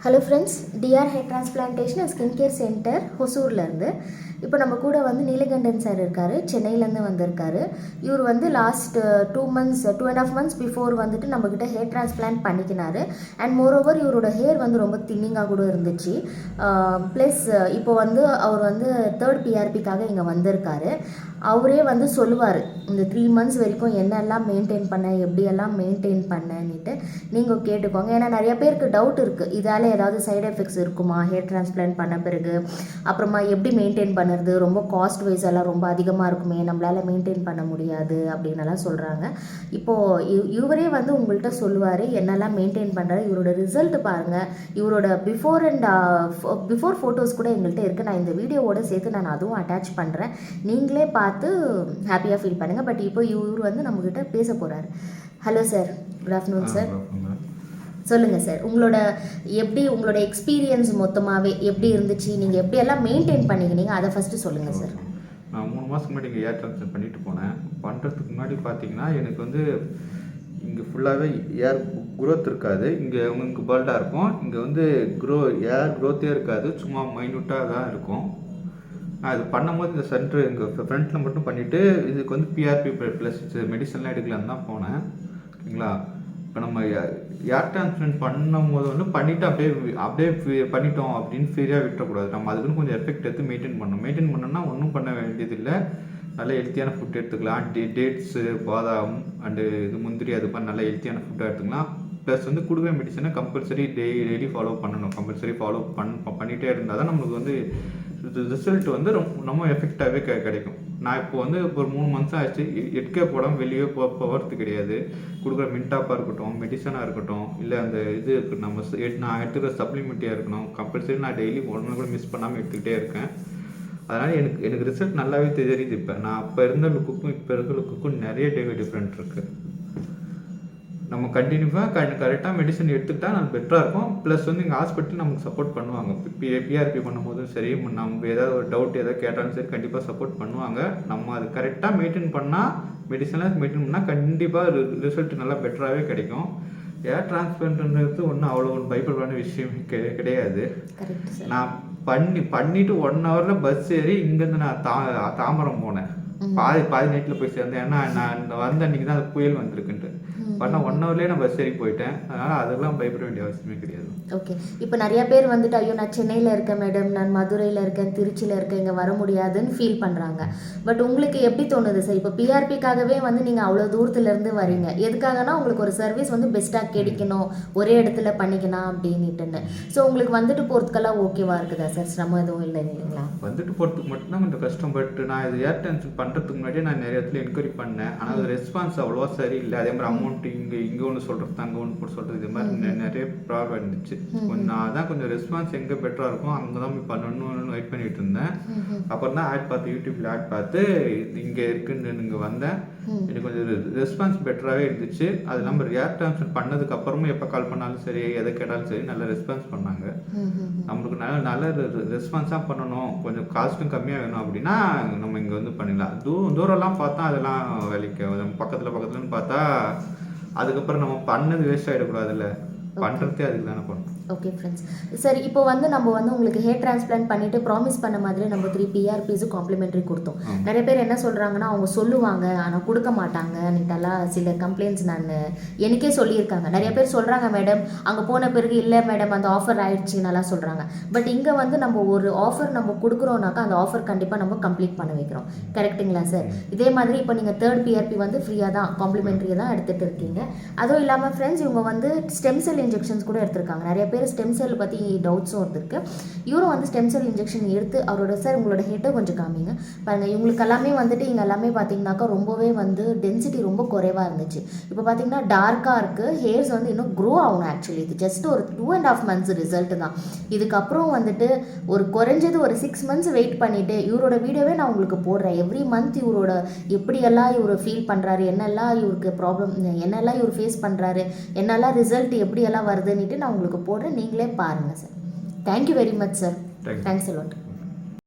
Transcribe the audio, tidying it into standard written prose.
Hello friends, DR hair transplantation and skin care centre ஹொசூர்லேருந்து இப்போ நம்ம கூட வந்து நீலகண்டன் சார் இருக்கார். சென்னையிலேருந்து வந்திருக்காரு. இவர் வந்து லாஸ்ட் 2.5 months பிஃபோர் வந்துட்டு நம்மக்கிட்ட ஹேர் டிரான்ஸ்பிளான்ட் பண்ணிக்கினாரு. அண்ட் மோரோவர் இவரோட ஹேர் வந்து ரொம்ப தின்னிங்காக கூட இருந்துச்சு. ப்ளஸ் இப்போ வந்து அவர் வந்து 3rd PRPக்காக இங்கே வந்திருக்காரு. அவரே வந்து சொல்லுவார் இந்த 3 months வரைக்கும் என்னெல்லாம் மெயின்டைன் பண்ண, எப்படியெல்லாம் மெயின்டைன் பண்ணன்னுட்டு நீங்கள் கேட்டுக்கோங்க. ஏன்னா நிறைய பேருக்கு டவுட் இருக்குது, இதால் ஏதாவது சைடு எஃபெக்ட்ஸ் இருக்குமா ஹேர் டிரான்ஸ்பிளான்ட் பண்ண பிறகு, அப்புறமா எப்படி மெயின்டைன் பண்ணுறது, ரொம்ப காஸ்ட் வைஸ் எல்லாம் ரொம்ப அதிகமாக இருக்குமே, நம்மளால் மெயின்டைன் பண்ண முடியாது அப்படின்னலாம் சொல்கிறாங்க. இப்போது இவரே வந்து உங்கள்கிட்ட சொல்லுவார் என்னெல்லாம் மெயின்டைன் பண்ணுறாரு. இவரோட ரிசல்ட் பாருங்கள். இவரோட பிஃபோர் ஃபோட்டோஸ் கூட எங்கள்கிட்ட இருக்குது. நான் இந்த வீடியோவோட சேர்த்து நான் அதுவும் அட்டாச் பண்ணுறேன். நீங்களே பார்த்து ஹாப்பியாக ஃபீல் பண்ணுங்கள். பட் இப்போ இவர் வந்து நம்மக்கிட்ட பேச போகிறாரு. Hello sir, good afternoon sir. சொல்லுங்கள் சார், உங்களோட எக்ஸ்பீரியன்ஸ் மொத்தமாகவே எப்படி இருந்துச்சு, நீங்கள் எப்படியெல்லாம் மெயின்டைன் பண்ணிக்கினீங்க அதை ஃபஸ்ட்டு சொல்லுங்கள் சார். நான் 3 மாதத்துக்கு முன்னாடி இங்கே ஏர் டிரான்ஸ்ஃபர் பண்ணிட்டு போனேன். பண்ணுறதுக்கு முன்னாடி பார்த்தீங்கன்னா எனக்கு வந்து இங்கே ஃபுல்லாகவே ஏர் குரோத் இருக்காது. இங்கே உங்களுக்கு பல்டாக இருக்கும். இங்கே வந்து ஏர் குரோத்தே இருக்காது, சும்மா மைன்யூட்டாக தான் இருக்கும். நான் இது பண்ணும்போது இந்த சென்டர் எங்கள் ஃப்ரண்ட்டில் மட்டும் பண்ணிவிட்டு இதுக்கு வந்து பிஆர்பி ப்ளஸ் மெடிசன்லாம் எடுக்கலான்னு தான் போனேன். ஓகேங்களா? இப்போ நம்ம ஏர் டிரான்ஸ்பிளான்ட் பண்ணும்போது வந்து பண்ணிவிட்டு அப்படியே பண்ணிட்டோம் அப்படின்னு ஃப்ரீயாக விட்டுறக்கூடாது. நம்ம அதுக்குன்னு கொஞ்சம் எஃபெக்ட் எடுத்து மெயின்டைன் பண்ணோம்னா ஒன்றும் பண்ண வேண்டியதில்லை. நல்ல ஹெல்த்தியான ஃபுட் எடுத்துக்கலாம். டேட்ஸு, பாதாம் அண்டு இது முந்திரி, அது மாதிரி நல்ல ஹெல்த்தியான ஃபுட்டாக எடுத்துக்கலாம். ப்ளஸ் வந்து கொடுக்குற மெடிசனை கம்பல்சரி டெய்லி ஃபாலோ பண்ணணும். கம்பல்சரி ஃபாலோ பண்ணிகிட்டே இருந்தால் தான் நம்மளுக்கு வந்து ரிசல்ட் வந்து ரொம்ப எஃபெக்டாகவே கிடைக்கும். நான் இப்போ வந்து ஒரு 3 months ஆச்சு எட்கே போடாமல் வெளியே போகிறது கிடையாது. கொடுக்குற மின்டாப்பாக இருக்கட்டும், மெடிசனாக இருக்கட்டும், இல்லை அந்த இது இருக்கட்டும், நான் எடுத்துக்கிற சப்ளிமெண்ட்டியாக இருக்கணும், கம்பல்சரி நான் டெய்லி ஒன்று கூட மிஸ் பண்ணாமல் எடுத்துக்கிட்டே இருக்கேன். அதனால் எனக்கு ரிசல்ட் நல்லாவே தெரியுது. இப்போ நான் அப்போ இருந்த லுக்குக்கும் இப்போ இருக்க லுக்குக்கும் நிறைய டிஃப்ரெண்ட் இருக்குது. நம்ம கண்டினியூவாக கரெக்டாக மெடிசன் எடுத்துக்கிட்டால் நம்ம பெட்டராக இருக்கும். ப்ளஸ் வந்து எங்கள் ஹாஸ்பிட்டல் நமக்கு சப்போர்ட் பண்ணுவாங்க. பிஆர்பி பண்ணும்போதும் சரி, நம்ம ஏதாவது ஒரு டவுட் ஏதாவது கேட்டாலும் சரி கண்டிப்பாக சப்போர்ட் பண்ணுவாங்க. நம்ம அது கரெக்டாக மெயின்டைன் பண்ணால், மெடிசன்லாம் மெயின்டைன் பண்ணால் கண்டிப்பாக ரிசல்ட் நல்லா பெட்டராகவே கிடைக்கும். ஏர் டிரான்ஸ்பிளான்ட்ன்றது ஒன்றும் அவ்வளோ பயப்படான விஷயம் கிடையாது. நான் பண்ணிவிட்டு 1 hourல பஸ் ஏறி இங்கேருந்து நான் தாம்பரம் போனேன். பாதி நைட்டில் போய் சேர்ந்தேன். ஏன்னா நான் வந்த அன்றைக்கி தான் அது புயல் வந்திருக்குன்ட்டு பண்ண 1 hourலேயே நான் பஸ் ஏறி போயிட்டேன். அதனால் அதெல்லாம் பயப்பட வேண்டிய அவசியமே கிடையாது. ஓகே, இப்போ நிறைய பேர் வந்துட்டு ஐயோ நான் சென்னையில் இருக்கேன் மேடம், நான் மதுரையில் இருக்கேன், திருச்சியில் இருக்கேன், இங்கே வர முடியாதுன்னு ஃபீல் பண்ணுறாங்க. பட் உங்களுக்கு எப்படி தோணுது சார்? இப்போ பிஆர்பிக்காகவே வந்து நீங்கள் அவ்வளோ தூரத்துலேருந்து வரீங்க. எதுக்காகனா உங்களுக்கு ஒரு சர்வீஸ் வந்து பெஸ்ட்டாக கிடைக்கணும், ஒரே இடத்துல பண்ணிக்கலாம் அப்படின்னுட்டுன்னு. ஸோ உங்களுக்கு வந்துட்டு போகிறதுக்கெல்லாம் ஓகேவா இருக்குதா சார்? சிரமம் எதுவும் இல்லை இல்லைங்களா? வந்துட்டு போகிறதுக்கு மட்டும்தான் கொஞ்சம் கஷ்டம். பட் நான் இது ஏர் டிரான்ஸ்ஃபர் பண்ணுறதுக்கு முன்னாடியே நான் நிறைய இடத்துல என்கொயரி பண்ணேன். ஆனால் அது ரெஸ்பான்ஸ் அவ்வளோவா சரியில்லை. அதே மாதிரி அமௌண்ட் இங்கே ஒன்று சொல்கிறது, அங்கே ஒன்று போட்டு சொல்கிறது, இது மாதிரி நிறைய ப்ராப்ளம் இருந்துச்சு. நான் கொஞ்சம் ரெஸ்பான்ஸ் எங்கே பெட்டராக இருக்கும் அங்கே தான் போய் பண்ணணும்னு வெயிட் பண்ணிட்டு இருந்தேன். அப்புறம் தான் ஆட் பார்த்து, யூடியூப்ல ஆட் பார்த்து இங்கே இருக்குன்னு இங்கே வந்தேன். எனக்கு கொஞ்சம் ரெஸ்பான்ஸ் பெட்டராகவே இருந்துச்சு. அது இல்லாமல் ஏர் டிரான்ஸ்ஃபர் பண்ணதுக்கு அப்புறமும் எப்போ கால் பண்ணாலும் சரி, எதை கேட்டாலும் சரி நல்ல ரெஸ்பான்ஸ் பண்ணாங்க. நம்மளுக்கு நல்ல ரெஸ்பான்ஸாக பண்ணணும், கொஞ்சம் காஸ்ட்டும் கம்மியாக வேணும் அப்படின்னா நம்ம இங்கே வந்து பண்ணிடலாம். தூரம்லாம் பார்த்தா அதெல்லாம் வேலைக்கு பக்கத்துலன்னு பார்த்தா அதுக்கப்புறம் நம்ம பண்ணது வேஸ்ட் ஆகிடக்கூடாதுல்ல, பண்ணுறதே அதுக்கு தானே பண்ணணும். ஓகே ஃப்ரெண்ட்ஸ், சரி இப்போ வந்து நம்ம வந்து உங்களுக்கு ஹேர் டிரான்ஸ்பிளான்ட் பண்ணிவிட்டு ப்ராமிஸ் பண்ண மாதிரி நம்ம 3 PRPஸும் காம்ப்ளிமெண்ட்ரி கொடுத்தோம். நிறைய பேர் என்ன சொல்கிறாங்கன்னா அவங்க சொல்லுவாங்க ஆனால் கொடுக்க மாட்டாங்கன்னுட்டெல்லாம் சில கம்ப்ளைண்ட்ஸ் நான் எனக்கே சொல்லியிருக்காங்க. நிறைய பேர் சொல்கிறாங்க மேடம் அங்கே போன பிறகு இல்லை மேடம் அந்த ஆஃபர் ஆயிடுச்சுன்னெல்லாம் சொல்கிறாங்க. பட் இங்கே வந்து நம்ம ஒரு ஆஃபர் நம்ம கொடுக்குறோன்னாக்கா அந்த ஆஃபர் கண்டிப்பாக நம்ம கம்ப்ளீட் பண்ண வைக்கிறோம். கரெக்டுங்களா சார்? இதே மாதிரி இப்போ நீங்கள் 3rd PRP வந்து ஃப்ரீயாக தான் காம்ப்ளிமெண்ட்ரியாக தான் எடுத்துகிட்டு இருக்கீங்க. அதுவும் இல்லாமல் ஃப்ரெண்ட்ஸ் இவங்க வந்து ஸ்டெம் செல் இன்ஜெக்ஷன்ஸ் கூட எடுத்திருக்காங்க. நிறைய பேர் ஸ்டெம் செல் பற்றி டவுட்ஸும் இருக்குது. இவரும் வந்து ஸ்டெம் செல் இன்ஜெக்ஷன் எடுத்து அவரோட சார் உங்களோட ஹெட்டை கொஞ்சம் காமிங்க பாருங்கள். இவங்களுக்கு எல்லாமே வந்துட்டு இங்கே எல்லாமே பார்த்தீங்கன்னாக்கா ரொம்பவே வந்து டென்சிட்டி ரொம்ப குறைவாக இருந்துச்சு. இப்போ பார்த்தீங்கன்னா டார்க்காக இருக்குது. ஹேர்ஸ் வந்து இன்னும் க்ரோ ஆகணும். ஆக்சுவலி இது ஜஸ்ட் ஒரு 2.5 months ரிசல்ட் தான். இதுக்கப்புறம் வந்துட்டு ஒரு குறைஞ்சது ஒரு 6 months வெயிட் பண்ணிவிட்டு இவரோட வீடியோவே நான் உங்களுக்கு போடுறேன். எவ்ரி மந்த் இவரோட எப்படியெல்லாம் இவர் ஃபீல் பண்ணுறாரு, என்னெல்லாம் இவருக்கு ப்ராப்ளம், என்னெல்லாம் இவர் ஃபேஸ் பண்ணுறாரு, என்னெல்லாம் ரிசல்ட் எப்படியெல்லாம் வருதுன்னுட்டு நான் உங்களுக்கு போடுறேன். நீங்களே பாருங்கள் sir. Thank you very much sir. Thanks a lot.